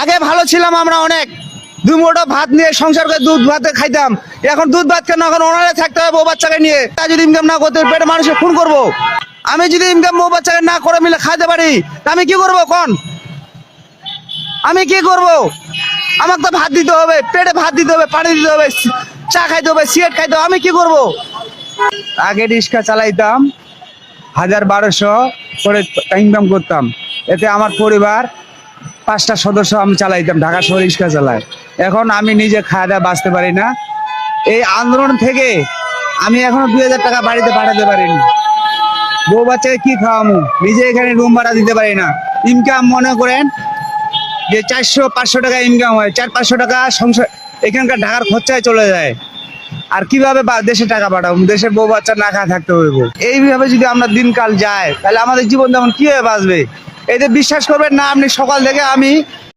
আগে ভালো ছিলাম আমরা অনেক, দুই মুঠো ভাত নিয়ে সংসার করে দুধ ভাতে খাইতাম। এখন দুধ ভাত কেন, এখন ওনারে থাকতে হবে বউ বাচ্চাকে নিয়ে। তা যদি ইনকাম না করতে পেটে মানুষের খুন করবো। আমি যদি ইনকাম বউ বাচ্চাকে না করে মিলে খাইতে পারি, তা আমি কি করবো কোন? আমি কি করব? আমাকে তো ভাত দিতে হবে, পেটে ভাত দিতে হবে, পানি দিতে হবে, চা খাইতে হবে, সিগারেট খাইতে হবে। আমি কি করব? আগে রিক্সা চালাইতাম, 1000-1200 করে ইনকাম করতাম। এতে আমার পরিবার 5টা সদস্য আমি চালাইতাম, ঢাকা শহরে রিক্সা চালাই। এখন আমি নিজে খাওয়া দাওয়া বাঁচতে পারি না। এই আন্দোলন থেকে আমি এখনো 2000 টাকা বাড়িতে পাঠাতে পারিনি। বউ বাচ্চাকে কি খাওয়ামু? নিজে এখানে রুম ভাড়া দিতে পারি না। ইনকাম মনে করেন যে 400-500 টাকা ইনকাম হয়, 400-500 টাকা সংসার এখানকার ঢাকার খরচায় চলে যায়। আর কিভাবে দেশে টাকা পাঠাবো? দেশের বউ বাচ্চা না খাওয়া থাকতে হইব। এইভাবে যদি আমরা দিনকাল যায়, তাহলে আমাদের জীবন যেমন কিভাবে বাঁচবে? এতে বিশ্বাস করবেন না, আপনি সকাল থেকে আমি